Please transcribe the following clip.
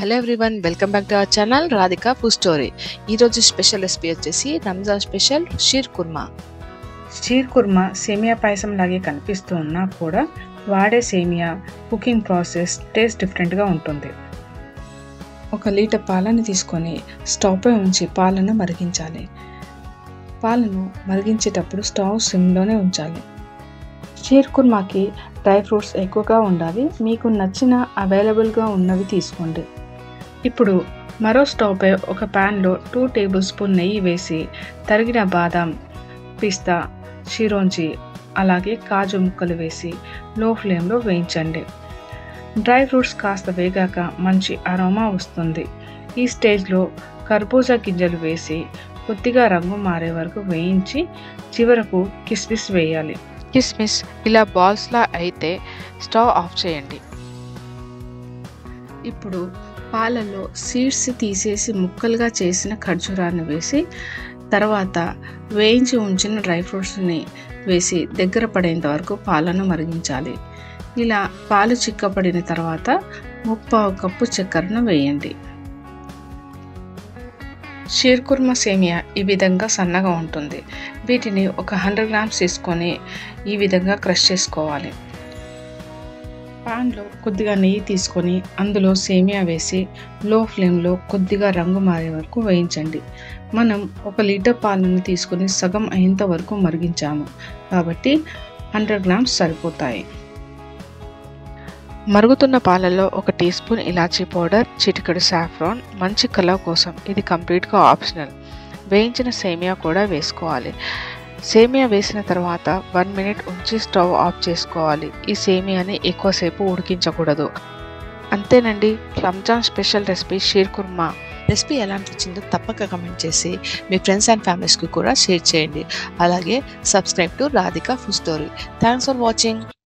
Hello everyone, welcome back to our channel Radhika food story. ఈరోజు special recipe వచ్చేసి Ramzan special sheer khurma. Sheer khurma సేమియా పాయసం లాగే కనిపిస్తూ ఉన్నా కూడా వాడే సేమియా కుకింగ్ ప్రాసెస్ టేస్ట్ డిఫరెంట్గా ఉంటుంది. 1 లీటర్ పాలను తీసుకొని స్టవ్ పై ఉంచి పాలను మరిగించాలి. పాలను మరిగించేటప్పుడు స్టవ్ సిమ్లోనే ఉంచాలి. షీర్ కుర్మాకి డ్రై ఫ్రూట్స్ ఎక్కువగా ఉండాలి. మీకు నచ్చిన అవైలబుల్గా ఉన్నవి తీసుకోండి. ఇప్పుడు మరో స్టవ్ పై ఒక ప్యాన్లో 2 టేబుల్ స్పూన్ నెయ్యి వేసి తరిగిన బాదం, పిస్తా, చిరోంజి అలాగే కాజు ముక్కలు వేసి లో ఫ్లేమ్లో వేయించండి. డ్రై ఫ్రూట్స్ కాస్త వేగాక మంచి అరోమా వస్తుంది. ఈ స్టేజ్లో కర్బూజా గింజలు వేసి కొద్దిగా రంగు మారే వరకు వేయించి చివరకు కిస్మిస్ వేయాలి. కిస్మిస్ ఇలా బాల్స్లా అయితే స్టవ్ ఆఫ్ చేయండి. ఇప్పుడు పాలలో సీడ్స్ తీసేసి ముక్కలుగా చేసిన ఖర్జూరాన్ని వేసి తర్వాత వేయించి ఉంచిన డ్రై ఫ్రూట్స్ని వేసి దగ్గర పడేంత వరకు పాలను మరిగించాలి. ఇలా పాలు చిక్కబడిన తర్వాత 3/4 కప్పు చక్కెరను వేయండి. షీర్ కుర్మా సేమియా ఈ విధంగా సన్నగా ఉంటుంది. వీటిని ఒక 100 గ్రామ్స్ తీసుకొని ఈ విధంగా క్రష్ చేసుకోవాలి. పాన్లో కొద్దిగా నెయ్యి తీసుకొని అందులో సేమియా వేసి లో ఫ్లేమ్లో కొద్దిగా రంగు మారే వరకు వేయించండి. మనం 1 లీటర్ పాలను తీసుకొని సగం అయ్యేంత వరకు మరిగించాము కాబట్టి 100 గ్రామ్స్ సరిపోతాయి. మరుగుతున్న పాలలో 1 టీ స్పూన్ ఇలాచీ పౌడర్, చిటికెడు సాఫ్రాన్ మంచి కలర్ కోసం. ఇది కంప్లీట్గా ఆప్షనల్. వేయించిన సేమియా కూడా వేసుకోవాలి. సేమియా వేసిన తర్వాత 1 మినిట్ ఉంచి స్టవ్ ఆఫ్ చేసుకోవాలి. ఈ సేమియాని ఎక్కువసేపు ఉడికించకూడదు. అంతేనండి, Ramzan special recipe sheer khurma. Recipe ఎలా అనిపించిందో తప్పక కమెంట్ చేసి మీ ఫ్రెండ్స్ అండ్ ఫ్యామిలీస్కి కూడా షేర్ చేయండి. అలాగే subscribe to Radhika food story. Thanks for watching.